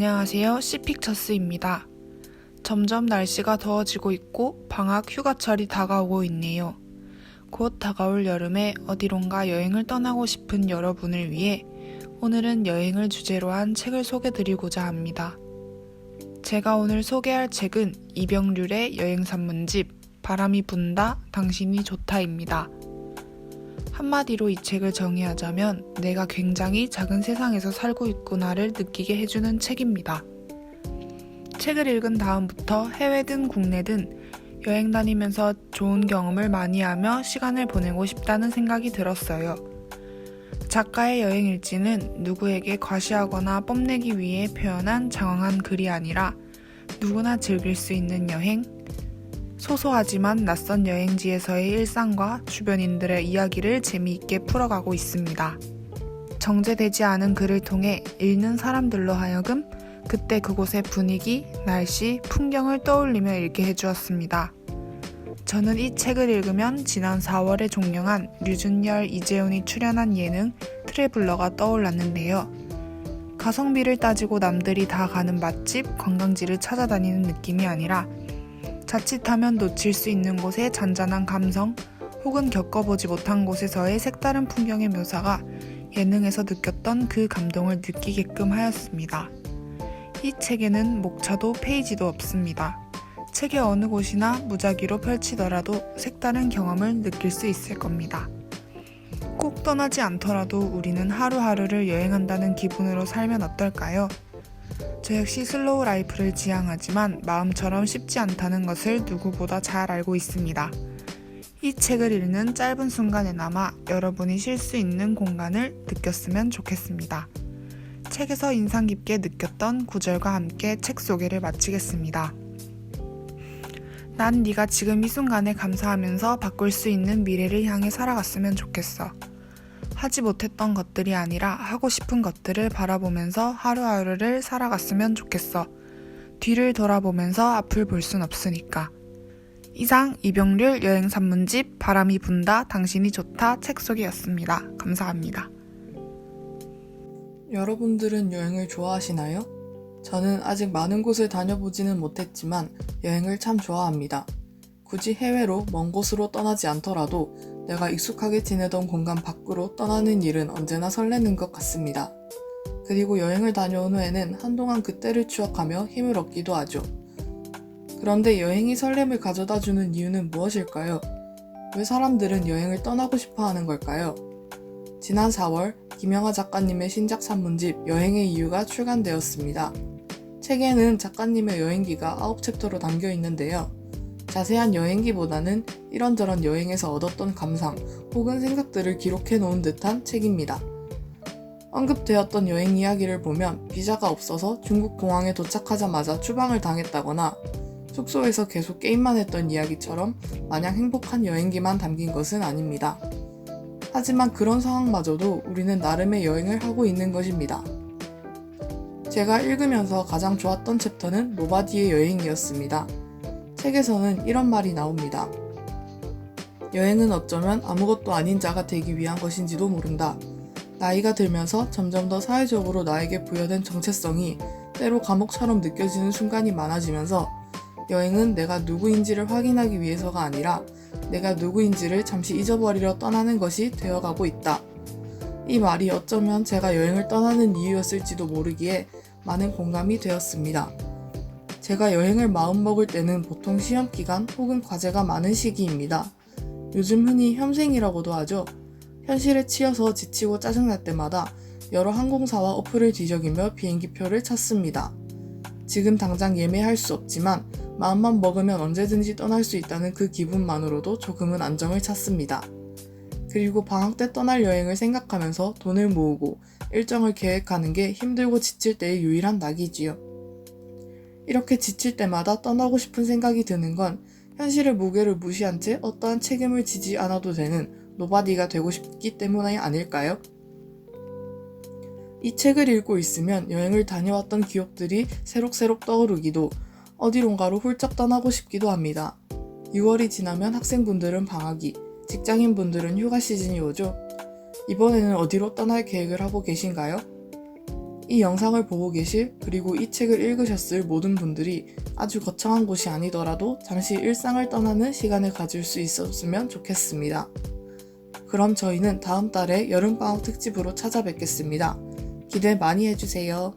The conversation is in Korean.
안녕하세요. C픽처스입니다. 점점 날씨가 더워지고 있고 방학 휴가철이 다가오고 있네요. 곧 다가올 여름에 어디론가 여행을 떠나고 싶은 여러분을 위해 오늘은 여행을 주제로 한 책을 소개드리고자 합니다. 제가 오늘 소개할 책은 이병률의 여행 산문집 바람이 분다, 당신이 좋다입니다. 한마디로 이 책을 정의하자면 내가 굉장히 작은 세상에서 살고 있구나를 느끼게 해주는 책입니다. 책을 읽은 다음부터 해외든 국내든 여행 다니면서 좋은 경험을 많이 하며 시간을 보내고 싶다는 생각이 들었어요. 작가의 여행 일지는 누구에게 과시하거나 뽐내기 위해 표현한 장황한 글이 아니라 누구나 즐길 수 있는 여행, 소소하지만 낯선 여행지에서의 일상과 주변인들의 이야기를 재미있게 풀어가고 있습니다. 정제되지 않은 글을 통해 읽는 사람들로 하여금 그때 그곳의 분위기, 날씨, 풍경을 떠올리며 읽게 해주었습니다. 저는 이 책을 읽으면 지난 4월에 종영한 류준열, 이재훈이 출연한 예능 트래블러가 떠올랐는데요. 가성비를 따지고 남들이 다 가는 맛집, 관광지를 찾아다니는 느낌이 아니라 자칫하면 놓칠 수 있는 곳의 잔잔한 감성 혹은 겪어보지 못한 곳에서의 색다른 풍경의 묘사가 예능에서 느꼈던 그 감동을 느끼게끔 하였습니다. 이 책에는 목차도 페이지도 없습니다. 책의 어느 곳이나 무작위로 펼치더라도 색다른 경험을 느낄 수 있을 겁니다. 꼭 떠나지 않더라도 우리는 하루하루를 여행한다는 기분으로 살면 어떨까요? 저 역시 슬로우 라이프를 지향하지만 마음처럼 쉽지 않다는 것을 누구보다 잘 알고 있습니다. 이 책을 읽는 짧은 순간에나마 여러분이 쉴 수 있는 공간을 느꼈으면 좋겠습니다. 책에서 인상 깊게 느꼈던 구절과 함께 책 소개를 마치겠습니다. 난 네가 지금 이 순간에 감사하면서 바꿀 수 있는 미래를 향해 살아갔으면 좋겠어. 하지 못했던 것들이 아니라 하고 싶은 것들을 바라보면서 하루하루를 살아갔으면 좋겠어. 뒤를 돌아보면서 앞을 볼 순 없으니까. 이상 이병률 여행 산문집 바람이 분다, 당신이 좋다 책 소개였습니다. 감사합니다. 여러분들은 여행을 좋아하시나요? 저는 아직 많은 곳을 다녀보지는 못했지만 여행을 참 좋아합니다. 굳이 해외로 먼 곳으로 떠나지 않더라도 내가 익숙하게 지내던 공간 밖으로 떠나는 일은 언제나 설레는 것 같습니다. 그리고 여행을 다녀온 후에는 한동안 그때를 추억하며 힘을 얻기도 하죠. 그런데 여행이 설렘을 가져다주는 이유는 무엇일까요? 왜 사람들은 여행을 떠나고 싶어 하는 걸까요? 지난 4월 김영하 작가님의 신작 산문집 여행의 이유가 출간되었습니다. 책에는 작가님의 여행기가 9챕터로 담겨 있는데요. 자세한 여행기보다는 이런저런 여행에서 얻었던 감상 혹은 생각들을 기록해 놓은 듯한 책입니다. 언급되었던 여행 이야기를 보면 비자가 없어서 중국 공항에 도착하자마자 추방을 당했다거나 숙소에서 계속 게임만 했던 이야기처럼 마냥 행복한 여행기만 담긴 것은 아닙니다. 하지만 그런 상황마저도 우리는 나름의 여행을 하고 있는 것입니다. 제가 읽으면서 가장 좋았던 챕터는 노바디의 여행이었습니다. 책에서는 이런 말이 나옵니다. 여행은 어쩌면 아무것도 아닌 자가 되기 위한 것인지도 모른다. 나이가 들면서 점점 더 사회적으로 나에게 부여된 정체성이 때로 감옥처럼 느껴지는 순간이 많아지면서 여행은 내가 누구인지를 확인하기 위해서가 아니라 내가 누구인지를 잠시 잊어버리려 떠나는 것이 되어가고 있다. 이 말이 어쩌면 제가 여행을 떠나는 이유였을지도 모르기에 많은 공감이 되었습니다. 제가 여행을 마음먹을 때는 보통 시험기간 혹은 과제가 많은 시기입니다. 요즘 흔히 혐생이라고도 하죠. 현실에 치여서 지치고 짜증날 때마다 여러 항공사와 어플을 뒤적이며 비행기표를 찾습니다. 지금 당장 예매할 수 없지만 마음만 먹으면 언제든지 떠날 수 있다는 그 기분만으로도 조금은 안정을 찾습니다. 그리고 방학 때 떠날 여행을 생각하면서 돈을 모으고 일정을 계획하는 게 힘들고 지칠 때의 유일한 낙이지요. 이렇게 지칠 때마다 떠나고 싶은 생각이 드는 건 현실의 무게를 무시한 채 어떠한 책임을 지지 않아도 되는 노바디가 되고 싶기 때문이 아닐까요? 이 책을 읽고 있으면 여행을 다녀왔던 기억들이 새록새록 떠오르기도 어디론가로 훌쩍 떠나고 싶기도 합니다. 6월이 지나면 학생분들은 방학이, 직장인분들은 휴가 시즌이 오죠. 이번에는 어디로 떠날 계획을 하고 계신가요? 이 영상을 보고 계실 그리고 이 책을 읽으셨을 모든 분들이 아주 거창한 곳이 아니더라도 잠시 일상을 떠나는 시간을 가질 수 있었으면 좋겠습니다. 그럼 저희는 다음 달에 여름방학 특집으로 찾아뵙겠습니다. 기대 많이 해주세요.